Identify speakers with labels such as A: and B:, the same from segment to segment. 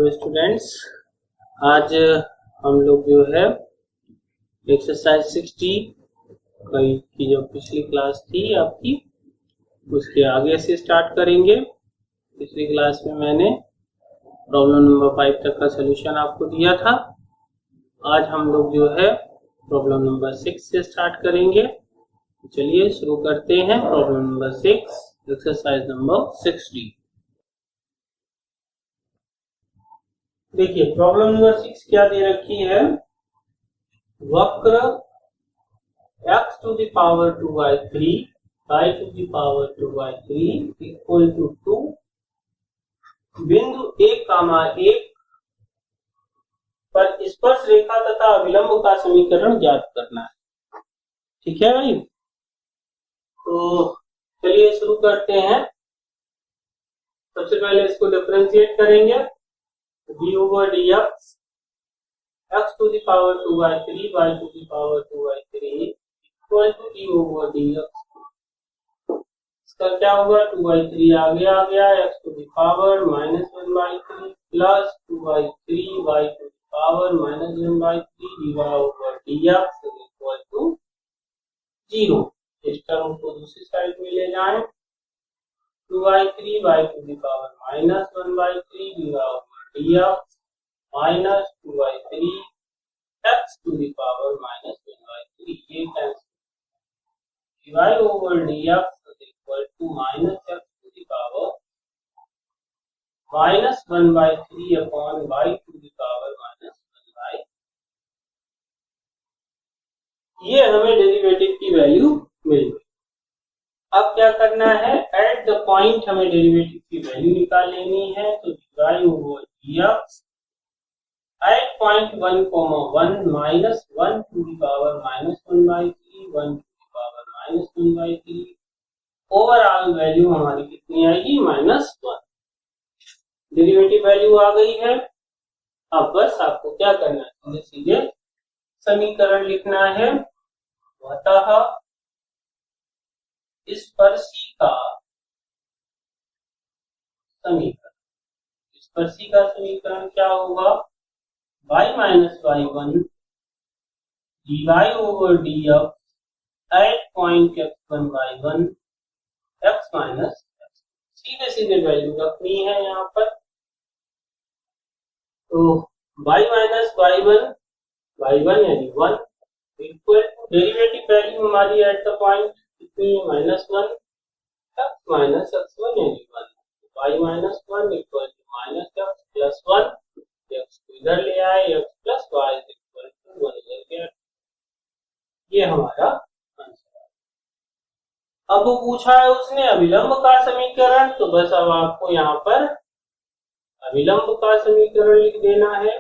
A: Hello students, आज हम लोग जो है एक्सरसाइज 60 की जो पिछली क्लास थी आपकी उसके आगे से स्टार्ट करेंगे। पिछली क्लास में मैंने प्रॉब्लम नंबर 5 तक का सलूशन आपको दिया था। आज हम लोग जो है प्रॉब्लम नंबर 6 से स्टार्ट करेंगे। चलिए शुरू करते हैं। Problem number 6, exercise number 60। देखिए प्रॉब्लम नंबर 6 क्या दे रखी है। वक्र x to the power 2/3 y to the power 2/3 equal to 2 बिंदु 1,1 पर स्पर्श रेखा तथा अभिलंब का समीकरण ज्ञात करना है। ठीक है भाई, तो चलिए शुरू करते हैं। सबसे पहले इसको डिफरेंशिएट करेंगे। d over dx x to the power 2/3 y to the power 2/3 equal to d over dx। इसका क्या होगा, 2/3 आगे आ गया, x to the power -1/3 plus 2/3 y to the power -1/3 dy over dx equal to 0। इस term को दूसरी side में ले जाएं, 2/3 y to the power -1/3 dy over dx minus 2/3 x to the power -1/3 ये cancel. dy over dx is equal to minus x to the power -1/3 upon y to the power -1/3। ये हमें derivative की value मिल गई। अब क्या करना है, eight the point हमें डेरिवेटिव की वैल्यू निकाल लेनी है। तो dy over dx at point 1,1 minus 1 to the power -1/3 1 to the power -1/3 overall value हमारी कितनी आएगी, -1। डेरिवेटिव वैल्यू आ गई है। अब बस आपको क्या करना है, सीधे समीकरण लिखना है। अतः स्पर्शी का समीकरण, स्पर्शी का समीकरण क्या होगा, y minus y1 dy over dx at point x1 y1 x minus x। सीधे सीधे वैल्यू रखनी है यहाँ पर। तो y minus y1 यानी 1 इक्वल टू डेरिवेटिव वैल्यू हमारी एट द पॉइंट कितनी है, -1 x minus x1 यानी 1। y minus 1 equal to -x plus 1, x को इधर ले आए, x plus y equal to 1 इधर गया। ये हमारा आंसर है। अब वो पूछा है उसने अभिलंब का समीकरण, तो बस अब आपको यहाँ पर अभिलंब का समीकरण लिख देना है।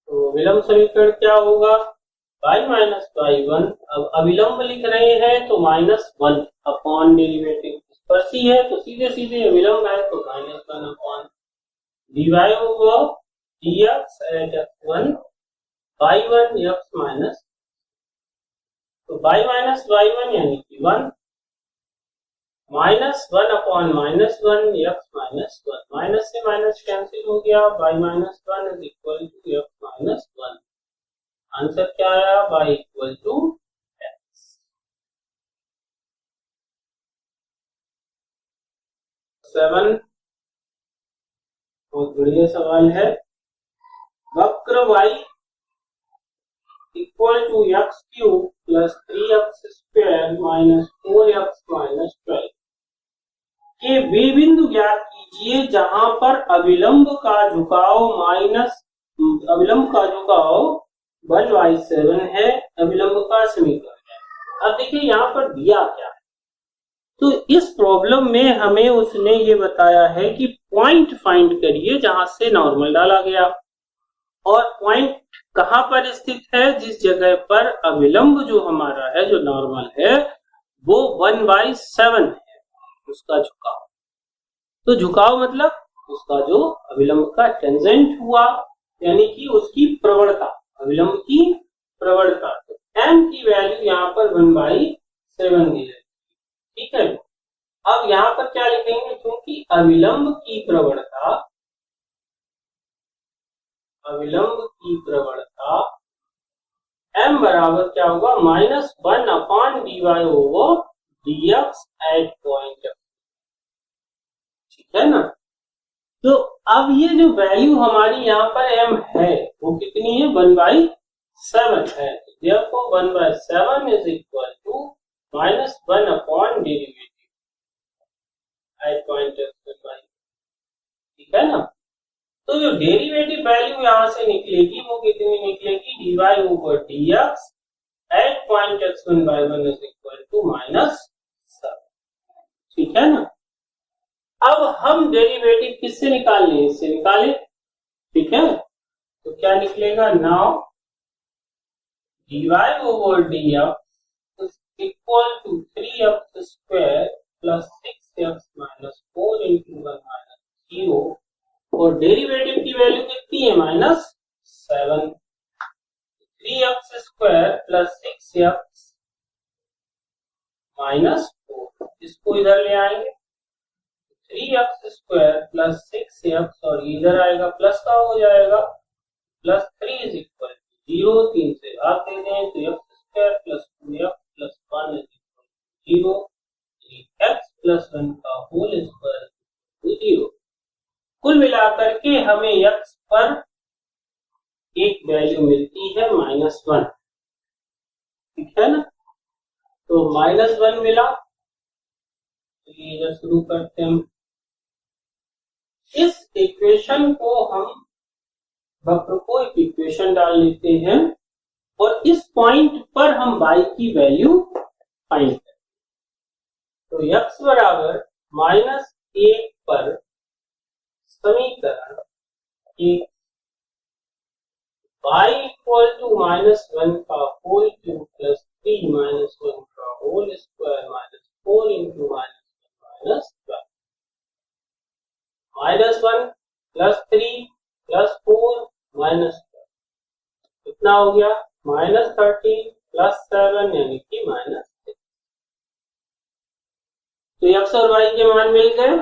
A: तो अभिलंब समीकरण क्या होगा, y minus y1, अब अभिलंब लिख रहे हैं तो -1 अपॉन डेरिवेटिव स्पर्शी है तो सीधे सीधे अभिलंब है तो -1 upon dy over dx at x1 y1 x minus। तो y minus y1 यानी कि 1 -1 अपॉन -1 x minus 1, माइनस से माइनस कैंसिल हो गया, y minus 1 is equal to x minus 1। Answer क्या आया, y इक्वल टू x। 7 बहुत बढ़िया सवाल है। वक्र y equal to x cube plus 3x square minus 4x minus 12 के वे बिंदु ज्ञात कीजिए जहां पर अभिलंब का झुकाव 1/7 है, अभिलंब का समीकरण है। अब देखिए यहाँ पर दिया क्या है, तो इस प्रॉब्लम में हमें उसने ये बताया है कि पॉइंट फाइंड करिए जहां से नॉर्मल डाला गया। और पॉइंट कहां पर स्थित है, जिस जगह पर अभिलंब जो हमारा है, जो नॉर्मल है, वो 1/7 है उसका झुकाव। तो झुकाव मतलब उसका जो अभिलंब का टेंजेंट हुआ, यानी कि उसकी प्रवणता, अभिलंब की प्रवणता। तो m की वैल्यू यहाँ पर 1/7 दी जाएगी। ठीक है। अब यहाँ पर क्या लिखेंगे, क्योंकि अविलंब की प्रवणता m बराबर क्या होगा, -1/dy/dx एट पॉइंट, ठीक है ना। तो अब ये जो वैल्यू हमारी यहाँ पर m है वो कितनी है, 1/7 है। देखो 1/7 is equal to -1 upon derivative at point, ठीक है ना। तो जो डेरिवेटिव वैल्यू यहाँ से निकलेगी वो कितनी निकलेगी, dy/dx at point x1/1 is equal to -7, ठीक है ना। अब हम डेरिवेटिव किससे निकालने, इससे निकाले, ठीक है। तो क्या निकलेगा, now dy/dx is equal to 3x² plus 6x minus 4 into 1 minus 0, और डेरिवेटिव की वैल्यू कितनी है, -7। 3x² प्लस 6x माइनस 4, इसको इधर ले आएंगे, 3x² प्लस 6x और इधर आएगा प्लस का हो जाएगा, प्लस 3 इज इक्वल टू 0, 3 से भाग दे दें तो x² plus 2x plus 1 is equal to 0, 3x plus 1 का होल स्क्वायर टू 0। कुल मिलाकर के हमें x पर एक वैल्यू मिलती है -1, ठीक है ना। तो -1 मिला, तो इधर शुरू करते हैं हम। इस इक्वेशन को हम वक्र को एक इक्वेशन डाल लेते हैं और इस पॉइंट पर हम y की वैल्यू फाइंड करें। तो x बराबर -1 पर समीकरण एक y इक्वल टू -1 का होल क्यूब प्लस 3 -1 का whole square minus 4 into -1 -1 plus 3 plus 4 minus 12, कितना हो गया, -13 प्लस 7 यानी कि -6। तो x और y के मान मिल गए,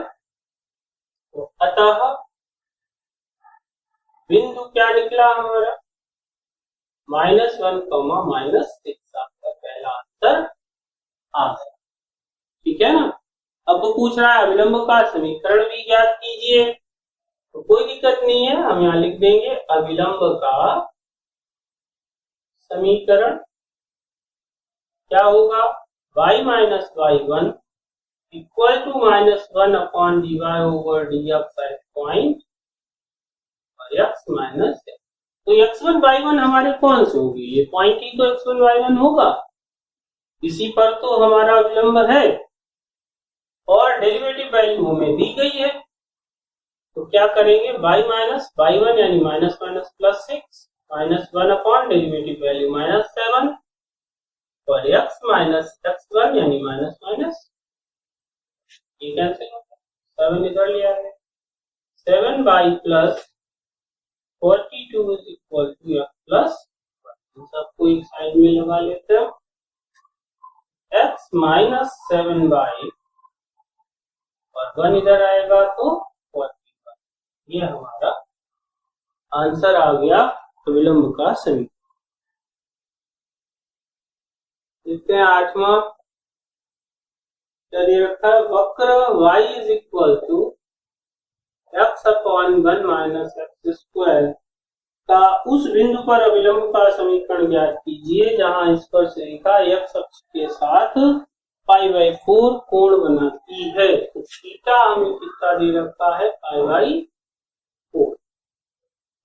A: तो अतः बिंदु क्या निकला हमारा, -1, -6, आपका पहला आंसर आ गया, ठीक है ना। अब वो पूछ रहा है अविलंब का समीकरण भी ज्ञात कीजिए, तो कोई दिक्कत नहीं है, हम यहाँ लिख देंगे अविलंब का समीकरण क्या होगा, y-y1 equal to -1 upon dy/dx at point और x माइनस, तो x1 y1 हमारे कौन से होंगे, ये पॉइंट ही तो x1 y1 होगा, इसी पर तो हमारा अविलंब है और डेरिवेटिव वैल्यू हमें दी गई है। तो क्या करेंगे, y-y1 यानी minus minus plus 6 -1 upon derivative value -7 और x माइनस x1 यानी माइनस माइनस, ये कैंसिल होगा, 7 इधर ले आएंगे, 7 by plus 42 is equal to x plus 1, सबको एक साइड में लगा लेते हैं, x माइनस 7 बाई और 1 इधर आएगा तो 41, ये हमारा आंसर आ गया अविलंब का समीकरण। देखते हैं 8वां, क्या दे रखा है, वक्र y is equal to x upon 1 minus x square का उस बिंदु पर अविलंब का समीकरण ज्ञात कीजिए जहां स्पर्शरेखा x अक्ष के साथ π/4 कोण बनाती है। तो थीटा हमें कितना दे रखा है, π/4।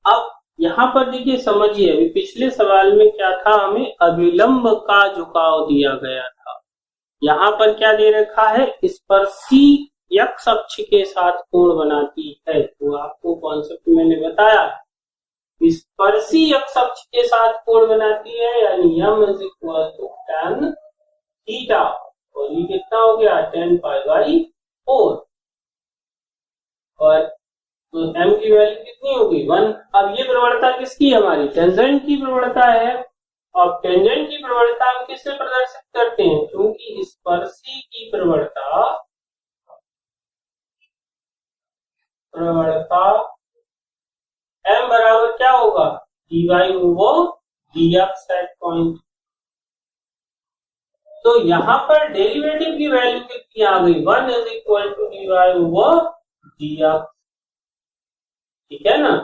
A: अब यहाँ पर देखिए समझिए, अभी पिछले सवाल में क्या था, हमें अविलंब का झुकाव दिया गया था, यहाँ पर क्या दे रखा है, स्पर्शी x अक्ष के साथ कोण बनाती है। तो आपको कॉन्सेप्ट मैंने बताया, स्पर्शी x अक्ष के साथ कोण बनाती है यानी m is equal to tan theta, और ये कितना हो गया, tan π/4, और तो m की वैल्यू कितनी होगी, 1। अब ये प्रवणता किसकी है, हमारी टेंजेंट की प्रवणता है, और टेंजेंट की प्रवणता हम किससे प्रदर्शित करते हैं, क्योंकि स्पर्शी की प्रवणता प्रवणता m बराबर क्या होगा, dy over dx at point. तो यहाँ पर डेरिवेटिव की वैल्यू कितनी आ गई, 1 is equal to dy over dx, ठीक है ना।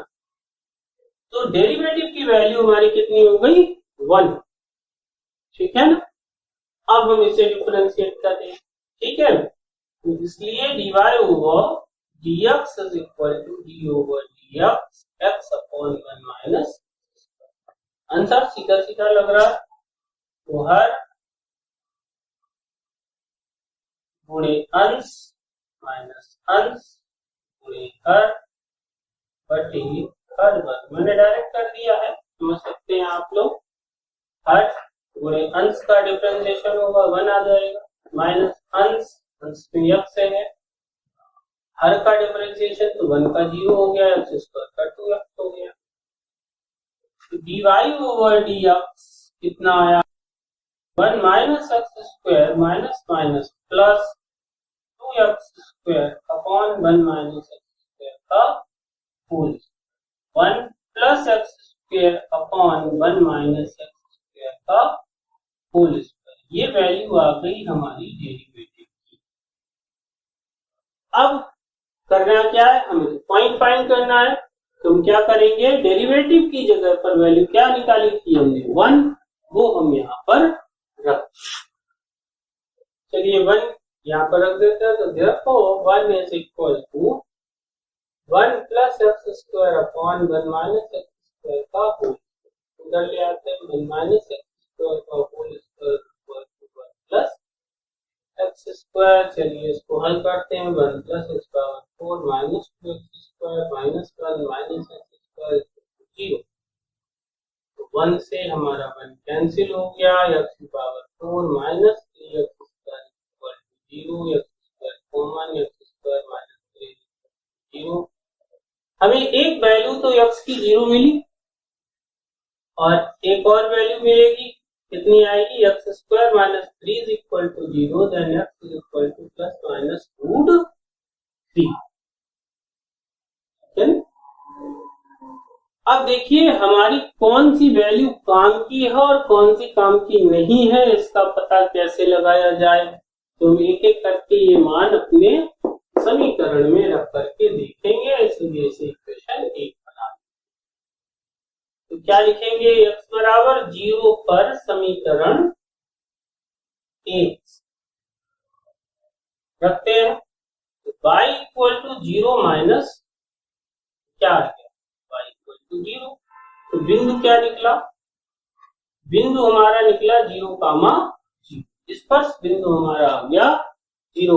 A: तो डेरिवेटिव की वैल्यू हमारी कितनी हो गई, 1, ठीक है ना। अब हम इसे डिफरेंशिएट कर दें, ठीक है। तो इसलिए dy over dx is equal to d over dx x upon 1 minus. Answer सीधा सीधा लग रहा है, तो हर गुणे अंश माइनस अंश गुणे हर बटे हर वर्ग। मैंने डायरेक्ट कर दिया है, समझ सकते हैं आप लोग। हर गुणे अंश का डिफरेंशिएशन होगा 1 आ जाएगा, माइनस अंश में x है, हर का डिफरेंशिएशन तो 1 का 0 हो गया, x स्क्वायर का 2x हो गया। तो dy ओवर dx कितना आया, 1 minus x square minus minus plus 2x square upon 1 minus x square का whole, 1 plus x square upon 1 minus x square का होल स्क्वायर। ये वैल्यू आ गई हमारी डेरिवेटिव की। अब करना क्या है, हमें पॉइंट फाइंड करना है। तो हम क्या करेंगे, डेरिवेटिव की जगह पर वैल्यू क्या निकाली थी हमने, 1, वो हम यहाँ पर रख, चलिए 1 यहाँ पर रख देते हैं। तो देखो 1 is equal to 1 plus x square upon 1 minus x square का होल, उधर ले आते हैं 1 माइनस एक्स स्क्वायर का whole square plus x square. चलिए इसको हल करते हैं, 1 plus x power 4 minus 2 x square minus 1 minus x square 0। तो 1 से हमारा 1 कैंसिल हो गया, एक्स की power 4 minus 3 x square equal to 0, x square common, x square minus 3 0। हमें एक वैल्यू तो x की 0 मिली और एक और वैल्यू मिलेगी, कितनी आएगी, x square minus 3 is equal to 0, then x is equal to plus minus root 3। अब देखिए हमारी कौन सी वैल्यू काम की है और कौन सी काम की नहीं है, इसका पता कैसे लगाया जाए। तो हम एक एक करके ये मान अपने समीकरण में रख करके देखेंगे, इसलिए इसे इक्वेशन 1 बना। तो क्या लिखेंगे, x बराबर 0 पर समीकरण 1 रखते हैं। तो y इक्वल टू 0 माइनस क्या आ गया, y इक्वल टू 0। तो बिंदु क्या निकला, बिंदु हमारा निकला 0, 0। स्पर्श बिंदु हमारा आ गया 0,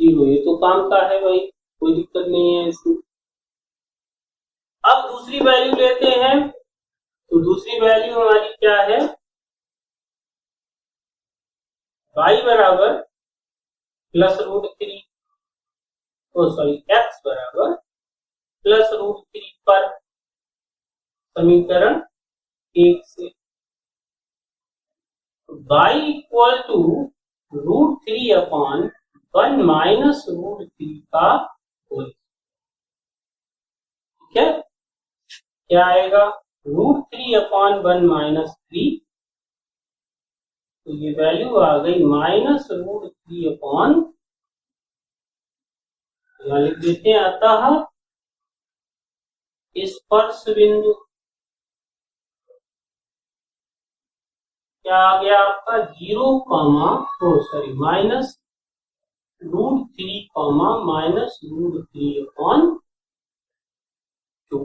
A: 0। ये तो काम का है भाई, कोई दिक्कत नहीं है इसमें। अब दूसरी वैल्यू लेते हैं, तो दूसरी वैल्यू हमारी क्या है, y बराबर प्लस रूट 3, x बराबर प्लस रूट 3 पर समीकरण 1 से y equal to root 3 upon 1 minus root 3 का होल, ठीक है। क्या आएगा, रूट 3 अपॉन 1 माइनस 3, तो ये वैल्यू आ गई माइनस रूट 3 अपॉन, यहां लिख देते हैं, अतः स्पर्श बिंदु क्या आ गया आपका, 0, minus root 3, minus root 3 upon 2,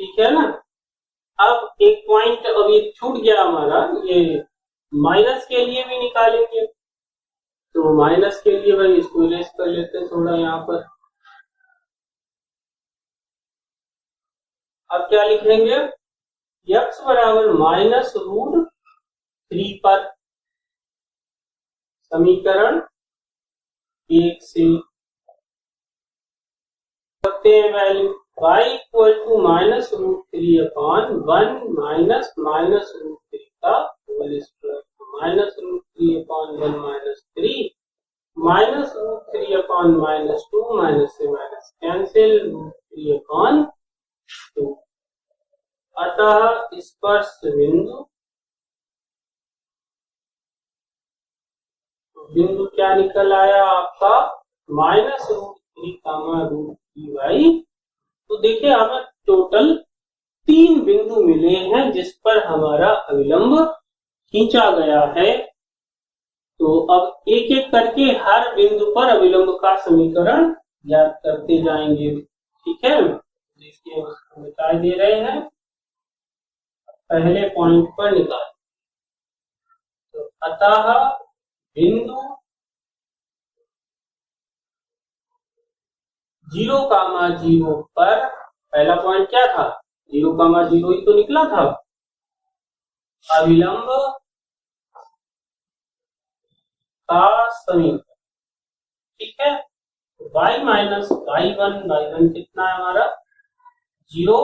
A: ठीक है ना। अब एक पॉइंट अभी छूट गया हमारा, ये माइनस के लिए भी निकालेंगे। तो माइनस के लिए भाई इसको इरेज कर लेते हैं थोड़ा यहाँ पर। अब क्या लिखेंगे, x बराबर माइनस रूट 3 पर समीकरण 1 से रखते हैं value, y equal to minus root 3 upon 1 minus minus root 3 का whole square, minus root 3 upon 1 minus 3 minus root 3 upon minus 2, minus से माइनस कैंसिल √3/2। अतः स्पर्श बिंदु क्या निकल आया आपका -√3, तो देखिए हमें टोटल 3 बिंदु मिले हैं जिस पर हमारा अविलंब खींचा गया है। तो अब एक एक करके हर बिंदु पर अविलंब का समीकरण ज्ञात करते जाएंगे, ठीक है। देखिए उसको निकाल दे रहे हैं, पहले पॉइंट पर निकाल। तो अतः बिंदु 0,0 पर पहला पॉइंट क्या था, 0,0 ही तो निकला था, अविलंब का समीकरण, ठीक है। y माइनस y1 कितना है हमारा 0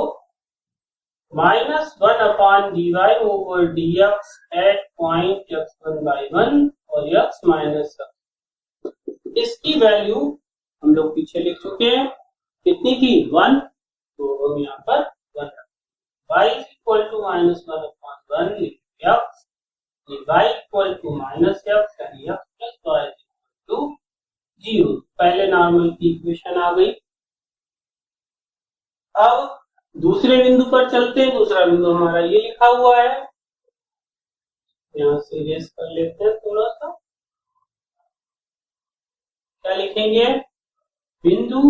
A: -1/dy/dx एट पॉइंट x1/1 और x माइनस x। इसकी वैल्यू हम लोग पीछे लिख चुके हैं, कितनी थी 1, तो हम यहाँ पर 1 y equal to -1/1 x, y equal to -x यानी x plus y equal to 0। पहले नॉर्मल की इक्वेशन आ गई। अब दूसरे बिंदु पर चलते हैं। दूसरा बिंदु हमारा ये लिखा हुआ है, यहां से रेस कर लेते हैं थोड़ा सा। क्या लिखेंगे, बिंदु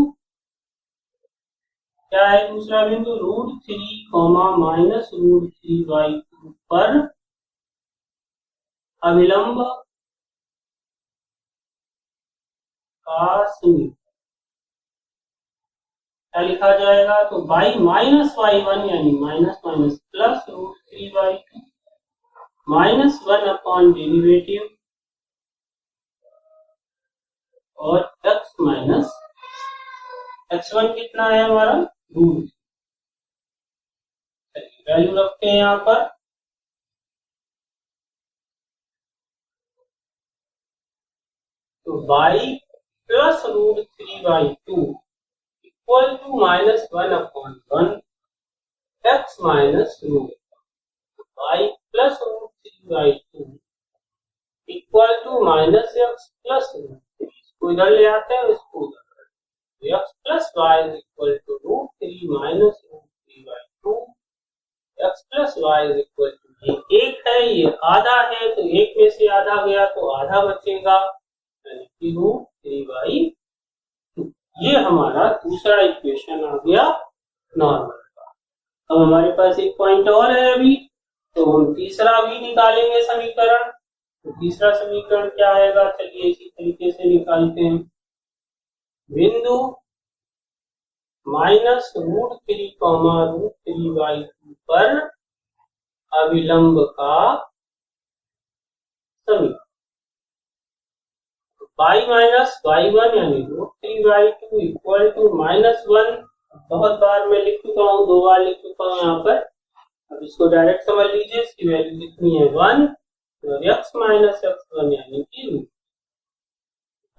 A: क्या है दूसरा बिंदु √3, -√3/2 पर अविलंब का समीकरण क्या लिखा जाएगा, तो y माइनस y1 यानी माइनस माइनस प्लस √3/2 -1 डेरिवेटिव और x माइनस x1 कितना है हमारा रूट। वैल्यू रखते हैं यहाँ पर, तो y plus √3/2 equal to -1/1 x minus root. y plus √3/2 equal to -x plus root. इसको इधर ले आते हैं, इसको उधर, x plus y equal to √3 minus √3/2 x plus y equal to, ये एक है ये आधा है, तो एक में से आधा गया तो आधा बचेगा यानी कि √3/2। ये हमारा दूसरा इक्वेशन आ गया नॉर्मल का। अब हमारे पास एक पॉइंट और है अभी, तो हम तीसरा भी निकालेंगे समीकरण। तो तीसरा समीकरण क्या आएगा, चलिए इसी तरीके से निकालते हैं। बिंदु -√3, पर अविलंब का समीकरण y माइनस y1 यानी √3/2 इक्वल टू -1। बहुत बार मैं लिख चुका हूँ, 2 बार लिख चुका हूँ यहाँ पर। अब इसको डायरेक्ट समझ लीजिए, इसकी वैल्यू कितनी है 1, तो x माइनस x1 यानी कि root.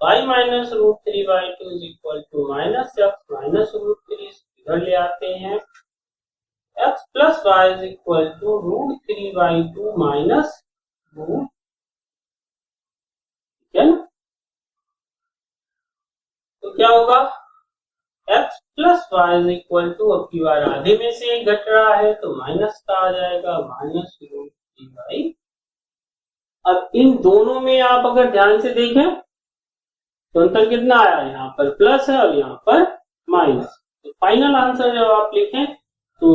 A: y minus √3/2 equal to -x minus √3, इधर ले आते हैं, x plus y equal to √3/2 minus root, ठीक है ना। तो क्या होगा, x plus y equal to, अब की बार आधे में से एक घट रहा है तो माइनस का आ जाएगा, -√3/। अब इन दोनों में आप अगर ध्यान से देखें तो अंतर कितना आया, यहाँ पर प्लस है और यहाँ पर माइनस। तो फाइनल आंसर जब आप लिखें तो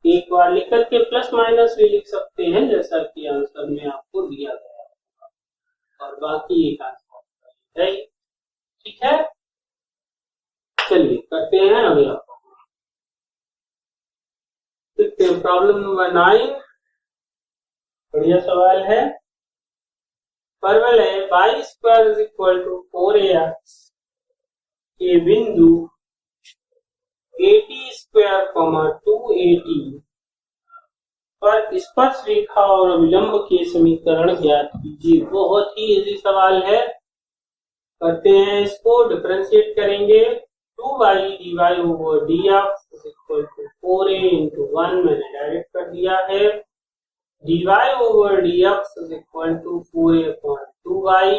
A: एक बार लिख करके प्लस माइनस भी लिख सकते हैं, जैसा कि आंसर में आपको दिया गया है, और बाकी एक आंसर है, ठीक है। चलिए करते हैं अगला प्रॉब्लम नंबर 9। बढ़िया सवाल है। फॉर्मूला है y² इक्वल टू 4ax के बिंदु AT² 2AT पर स्पर्श रेखा और अविलंब के समीकरण ज्ञात कीजिए। बहुत ही इजी सवाल है, करते हैं इसको, डिफरेंशिएट करेंगे। 2y dy over dx is equal to 4a into 1 मैंने डायरेक्ट कर दिया है। dy over dx is equal to 4a upon 2y।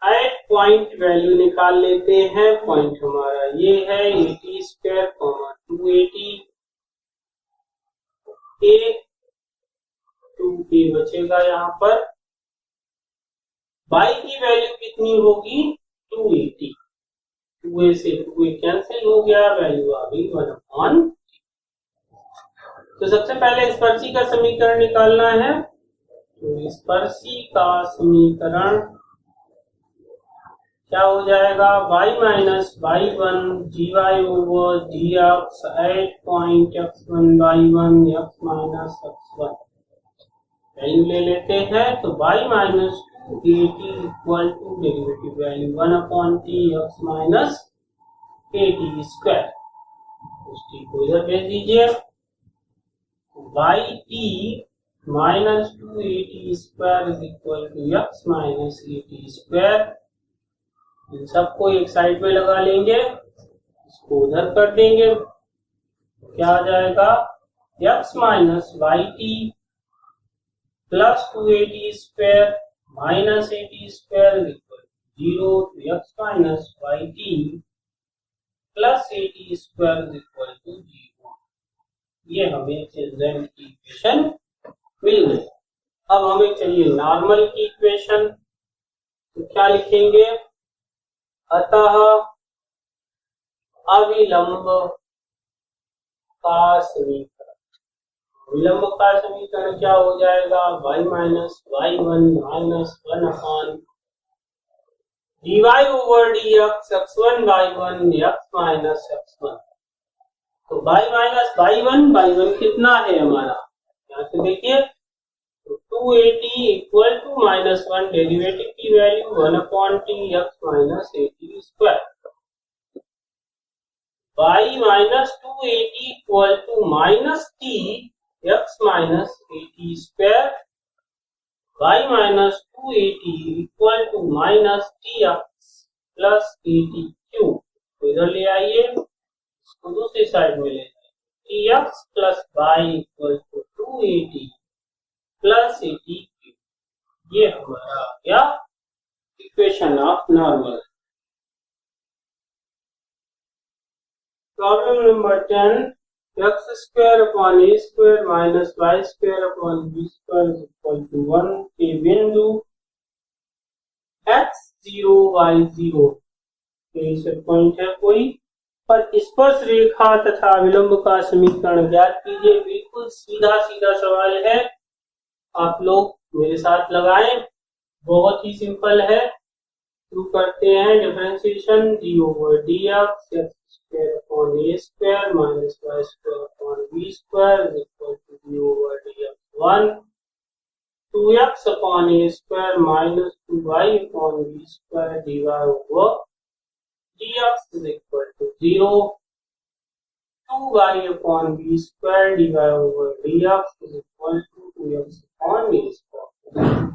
A: At point value निकाल लेते हैं। पॉइंट हमारा ये है 80 स्क्वायर 280 a 2a बचेगा यहाँ पर। y की वैल्यू कितनी होगी 280। 2a से 2a कैंसिल हो गया, वैल्यू आ गई 1/। तो सबसे पहले स्पर्शी का समीकरण निकालना है। तो स्पर्शी का समीकरण क्या हो जाएगा, y minus y1 dy over dx at point x1 y1 x minus x1। Value ले लेते हैं तो y minus 280 equal to derivative value 1/t x minus 80 square. उस t को इधर भेज दीजिए। y minus 280 square is equal to x minus 80 square. इन सबको एक साइड में लगा लेंगे, इसको उधर कर देंगे। क्या आ जाएगा, x minus y t plus 280 square minus 80 square equal 0। तो x minus y t plus 80 square equal to 0। ये हमें चेंजन की इक्वेशन मिल गई। अब हमें चाहिए नॉर्मल की इक्वेशन। तो क्या लिखेंगे, अतः अविलंब का समीकरण। विलंब का समीकरण क्या हो जाएगा, y minus y1 minus 1 dy over dx x1 y1 x minus x1। तो y माइनस y1 कितना है हमारा, यहाँ से देखिए। तो 280 इक्वल टू माइनस 1 डेरिवेटिव की value 1/t x minus 80 square. y minus 280 equal to minus t x minus 80 square. y minus 280 equal to minus t x plus 80 cube. तो इधर ले आइए, इसको दूसरी साइड में ले जाइए। t x plus y equal to 280 plus 80 cube. ये हमारा आ गया equation of normal. Problem number 10, x square upon a square minus y square upon b square equal to 1 के बिंदु x0 y0 पे पॉइंट है कोई, पर स्पर्श रेखा तथा विलंब का समीकरण ज्ञात कीजिए। बिल्कुल सीधा सीधा सवाल है, आप लोग मेरे साथ लगाएं, बहुत ही सिंपल है। शुरू करते हैं। Differentiation d over dx x square upon a square minus y square upon b square is equal to d over dx 1 2x upon a square minus 2y upon b square dy over dx is equal to 0 2y upon b square dy over dx is equal to 2x upon b square.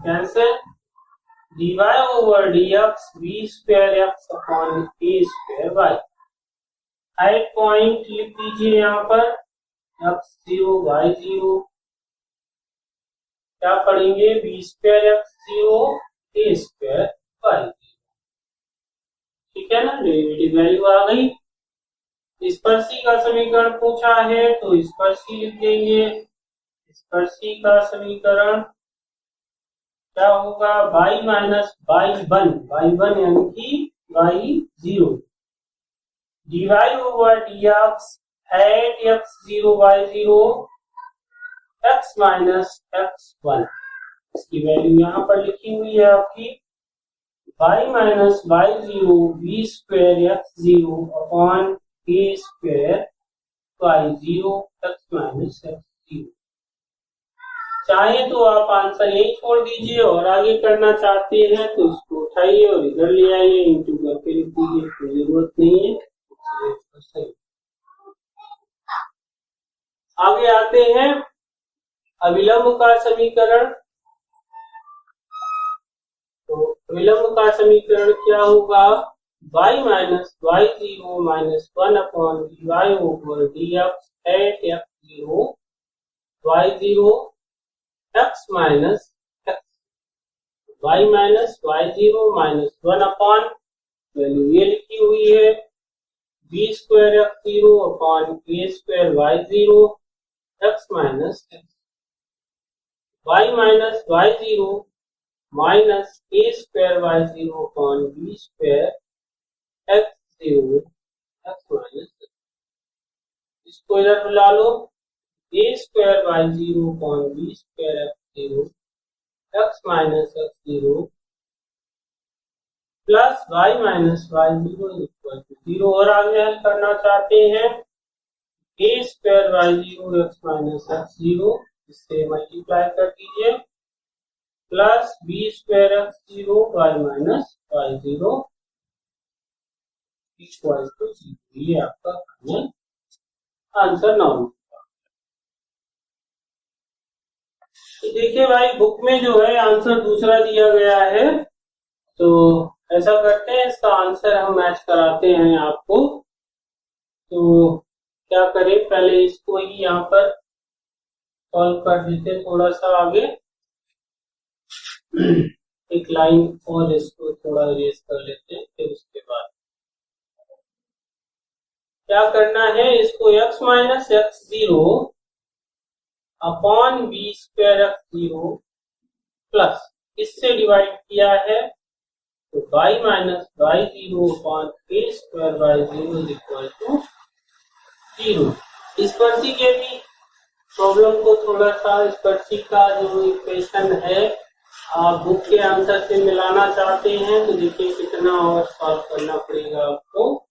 A: Cancel. dy over dx b square x upon a square y. At point लिख दीजिए यहाँ पर x0 y0। क्या पढ़ेंगे, b square x0 a square y0। ठीक है ना, derivative value आ गई। स्पर्शी का समीकरण पूछा है तो स्पर्शी लिख देंगे। स्पर्शी का समीकरण क्या होगा, y माइनस y1 यानी कि y0 dy over dx at x0 y0 x minus x1। इसकी वैल्यू यहाँ पर लिखी हुई है आपकी y minus y0 b square x0 upon a square y0 x minus x0। चाहे तो आप आंसर यही छोड़ दीजिए और आगे करना चाहते हैं तो इसको उठाइए और इधर ले आइए, इंटू करके लिख दीजिए, कोई जरूरत नहीं है। आगे आते हैं अविलंब का समीकरण। तो विलंब का समीकरण क्या होगा, y minus y zero minus 1/dy over dx at x0 y0 x minus x, y minus y0 minus 1 value ये लिखी हुई है b square x0 upon a square y0 x minus x, y minus y0 minus a square y0 upon b square x0 x minus x, इसको इधर बुला लो a square y0 upon b square x0 x minus x0 plus y minus y0 equal to 0, और आगे हल करना चाहते हैं a square y0 x minus x0 इससे मल्टीप्लाई कर दीजिए plus b square x0 y minus y0 equal to 0। ये आपका फाइनल आंसर ना हो। तो देखिए भाई बुक में जो है आंसर दूसरा दिया गया है, तो ऐसा करते हैं इसका आंसर हम मैच कराते हैं आपको। तो क्या करें, पहले इसको ही यहाँ पर सॉल्व कर देते, थोड़ा सा आगे एक लाइन और इसको थोड़ा इरेज कर लेते हैं, फिर उसके बाद क्या करना है, इसको x minus x0 upon b square x0 plus इससे डिवाइड किया है तो y minus y0 upon a square y0 is equal to 0। इस पर्ची के भी प्रॉब्लम को थोड़ा सा, इस पर्ची का जो इक्वेशन है आप बुक के आंसर से मिलाना चाहते हैं तो देखिए कितना और सॉल्व करना पड़ेगा आपको।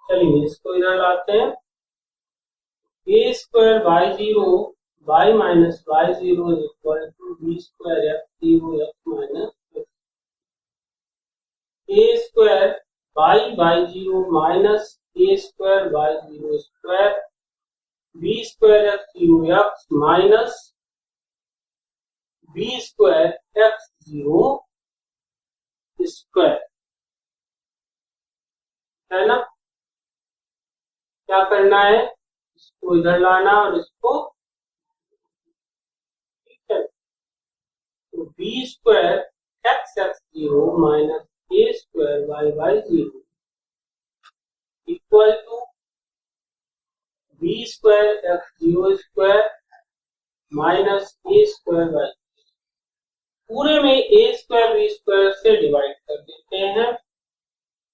A: चलिए इसको इधर लाते हैं, a square y0 y minus y0 is equal to b square x0 x minus a square y0 minus a square y0 square b square x0 x minus b square x0 square, है ना। क्या करना है, इसको इधर लाना और इसको, ठीक है, तो b square x0 minus a square y0 equal to b square x0 square minus a square y, पूरे में a स्क्वायर b स्क्वायर से डिवाइड कर देते हैं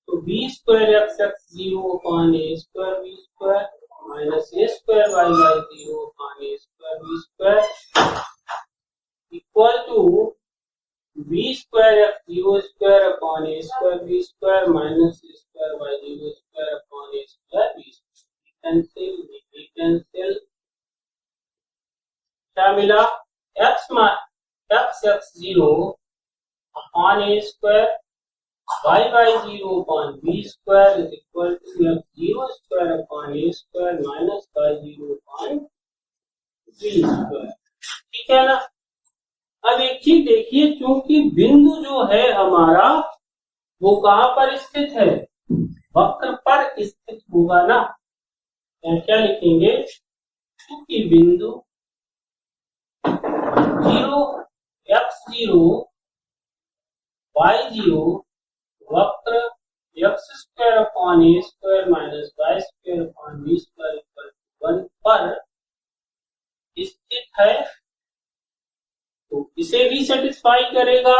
A: तो b square x0 upon a square b square minus a square y0 upon a square b square equal to b square x0 square upon a square b square minus a square y0 square upon a square b square. Cancel क्या मिला, x0 upon a square y0 upon b square is equal to x0 square upon a square minus y0 upon b square, ठीक है ना। अब एक चीज देखिए, क्योंकि बिंदु जो है हमारा वो कहां पर स्थित है, वक्र पर स्थित होगा ना। क्या लिखेंगे, क्योंकि बिंदु 0 x0 y0 वक्र x square upon a square minus y square upon b square equal to 1 पर स्थित है, तो इसे भी सेटिस्फाई करेगा।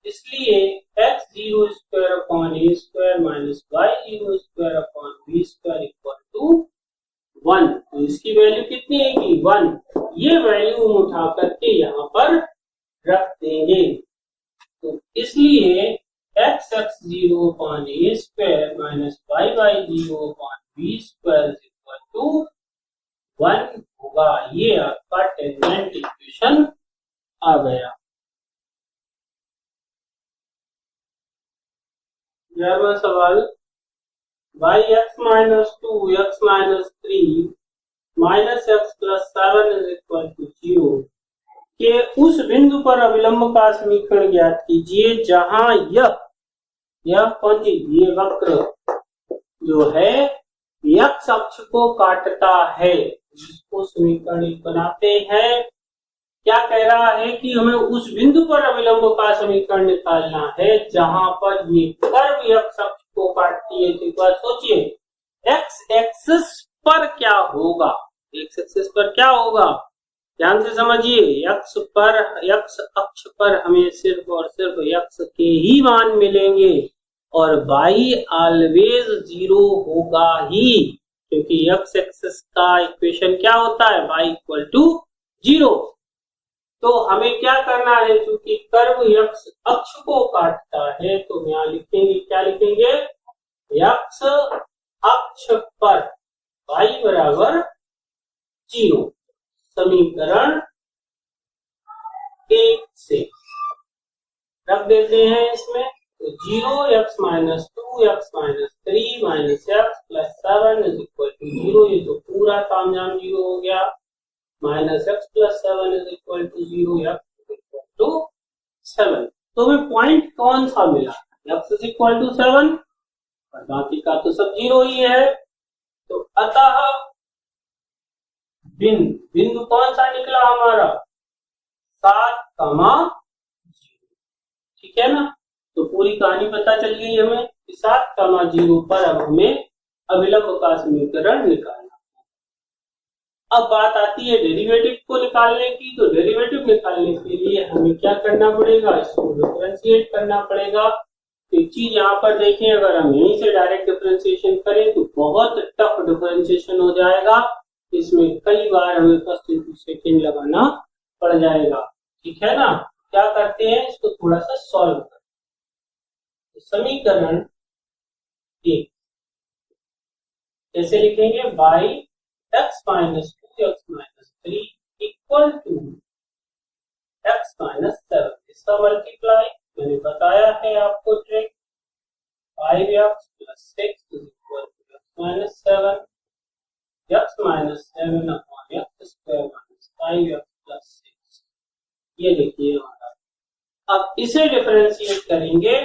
A: इसलिए x0 square upon a square minus y0 square upon b square equal to 1, तो इसकी वैल्यू कितनी है कि 1। ये वैल्यू हम उठा करके यहाँ पर रख देंगे, तो इसलिए x0 upon a square minus y0 upon b square is equal to 1 होगा। ये आपका टेंजेंट इक्वेशन आ गया। 11वां सवाल, y(x minus 2 x minus 3 minus x plus 7 is equal to 0) के उस बिंदु पर अविलंब का समीकरण ज्ञात कीजिए जहां यह यह कौन सी, ये वक्र जो है x अक्ष को काटता है, जिसको समीकरण बनाते हैं। क्या कह रहा है कि हमें उस बिंदु पर अविलंब का समीकरण निकालना है जहां पर ये कर्व x अक्ष को काटती है। तो एक बार सोचिए, x एक्सिस पर क्या होगा, x एक्सिस पर क्या होगा, ध्यान से समझिए। x अक्ष पर हमें सिर्फ और सिर्फ x के ही मान मिलेंगे और y ऑलवेज 0 होगा ही, क्योंकि x एक्सिस का इक्वेशन क्या होता है, y इक्वल टू 0। तो हमें क्या करना है, क्योंकि कर्व x अक्ष को काटता है, तो यहां लिखेंगे, क्या लिखेंगे, x अक्ष पर y बराबर 0, समीकरण 1 से रख देते हैं इसमें। तो 0x minus 2x minus 3 minus x plus 7 is equal to 0, ये तो पूरा तामझाम 0 हो गया। Minus x plus 7 is equal to 0, x equal to 7। तो हमें पॉइंट कौन सा मिला, x इज इक्वल टू 7 और बाकी का तो सब 0 ही है। तो अतः बिंदु कौन सा निकला हमारा, 7, ठीक है ना। तो पूरी कहानी पता चल गई हमें कि 7, 0 पर अब हमें अविलंब का समीकरण निकालना। अब बात आती है डेरिवेटिव को निकालने की। तो डेरिवेटिव निकालने के लिए हमें क्या करना पड़ेगा, इसको डिफरेंशिएट करना पड़ेगा। तो एक चीज यहाँ पर देखें, अगर हम यहीं से डायरेक्ट डिफरेंशिएशन करें तो बहुत टफ डिफरेंशिएशन हो जाएगा, इसमें कई बार हमें फर्स्ट इंटू सेकेंड लगाना पड़ जाएगा, ठीक है ना। क्या करते हैं, इसको थोड़ा सा सॉल्व करते हैं। तो समीकरण 1 कैसे लिखेंगे, by x minus 2x minus 3 equal to x minus 7, इसका मल्टीप्लाई मैंने बताया है आपको trick, 5x plus 6 is equal to x minus 7, x minus 7 upon x square minus 5x plus 6। ये देखिए हमारा। अब इसे डिफरेंशिएट करेंगे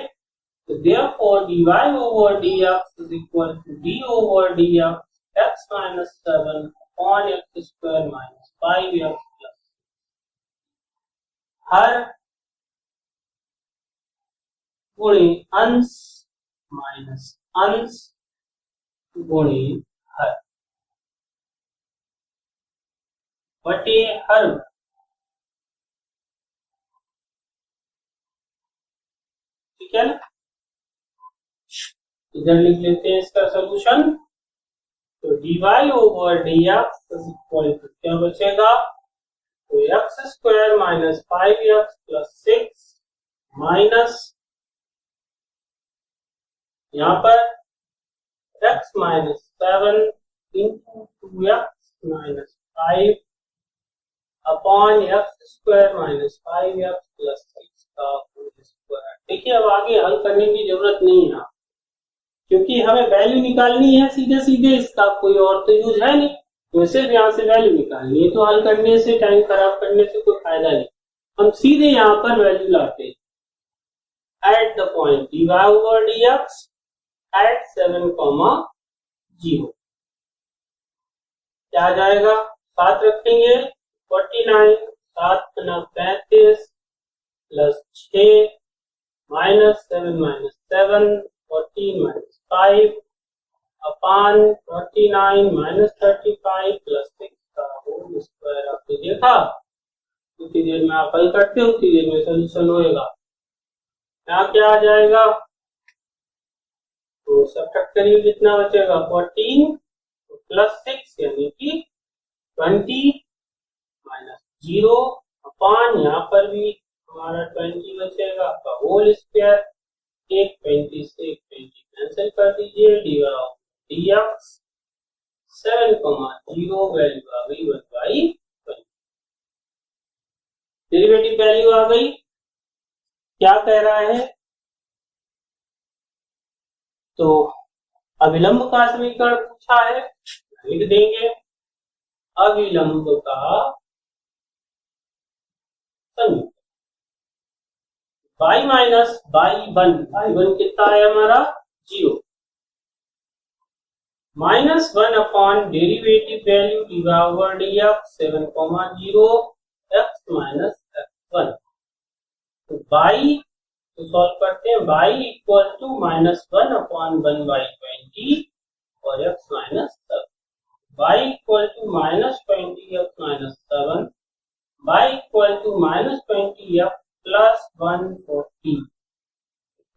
A: तो therefore dy over dx is equal to d over dx x minus 7 upon x square minus 5x plus 6। हर गुणे अंश minus अंश गुणे हर बटे हर, ठीक है ना। इधर लिख लेते हैं इसका सॉल्यूशन। तो dy over dx is equal to क्या बचेगा, तो x square minus 5x plus 6 minus यहाँ पर x minus 7 into 2x minus 5 upon x square minus 5x plus 6 का होल स्क्वायर। देखिए अब आगे हल करने की जरूरत नहीं है, क्योंकि हमें वैल्यू निकालनी है सीधे सीधे, इसका कोई और तो यूज है नहीं। तो सिर्फ यहाँ से वैल्यू निकालनी है, तो हल करने से, टाइम खराब करने से कोई फायदा नहीं। हम सीधे यहाँ पर वैल्यू लाते हैं at the point dy over dx at 7, 0। क्या आ जाएगा, 7 रखेंगे 49, 7 × 35 प्लस 6 माइनस 7 माइनस 7 14 माइनस 5 अपान 49 माइनस 35 प्लस 6 का होल स्क्वायर। आपने देखा, उतनी देर में आप हल करते हो उतनी देर में सोल्यूशन होएगा। यहाँ क्या आ जाएगा, तो सब्ट्रैक्ट करिए, कितना बचेगा 14 प्लस 6 यानी कि 20 माइनस 0 अपान यहाँ पर भी हमारा 20 बचेगा, आपका होल स्क्वायर। 1 20 से 1 20 कैंसिल कर दीजिए, dx 7, 0 वैल्यू आ गई 1/20। डेरिवेटिव वैल्यू आ गई। क्या कह रहा है, तो अविलंब का समीकरण पूछा है, लिख देंगे अविलंब का समीकरण y माइनस y1 कितना है हमारा 0 -1 upon derivative value divide over dx 7,0 x minus x1। तो y तो सॉल्व करते हैं y इक्वल टू -1 अपॉन 1/20 और x minus 7। y equal to -20 x minus 7, y equal to -20 x plus 140।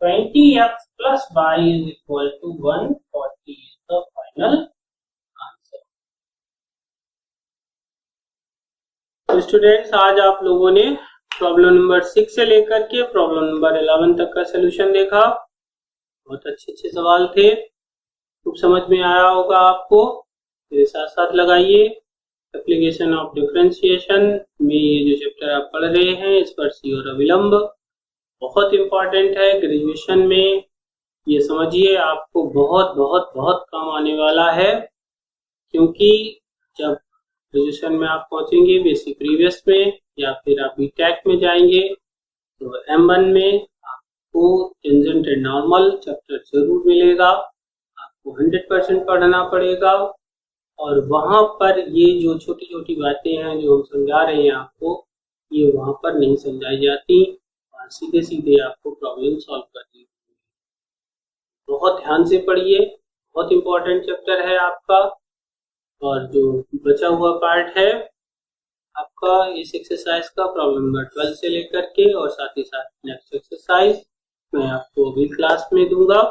A: 20x plus y is equal to 140 is the final answer। तो students आज आप लोगों ने प्रॉब्लम नंबर 6 से लेकर के प्रॉब्लम नंबर 11 तक का सलूशन देखा। बहुत अच्छे सवाल थे, खूब समझ में आया होगा आपको। मेरे साथ साथ लगाइए। एप्लीकेशन ऑफ डिफरेंशिएशन में ये जो चैप्टर आप पढ़ रहे हैं इस पर सी और अविलंब बहुत इंपॉर्टेंट है। ग्रेजुएशन में ये समझिए आपको बहुत बहुत बहुत काम आने वाला है, क्योंकि जब ग्रेजुएशन में आप पहुंचेंगे बेसिक प्रीवियस में या फिर आप बीटेक में जाएंगे तो M1 में आपको टेंजेंट एंड नॉर्मल चैप्टर जरूर मिलेगा। आपको 100% पढ़ना पड़ेगा और वहां पर ये जो छोटी छोटी बातें हैं जो हम समझा रहे हैं आपको, ये वहां पर नहीं समझाई जाती, सीधे सीधे आपको प्रॉब्लम सॉल्व करनी है। बहुत ध्यान से पढ़िए, बहुत इंपॉर्टेंट चैप्टर है आपका। और जो बचा हुआ पार्ट है आपका इस एक्सरसाइज का प्रॉब्लम नंबर 12 से लेकर के और साथ ही साथ नेक्स्ट एक्सरसाइज मैं आपको अगली क्लास में दूंगा।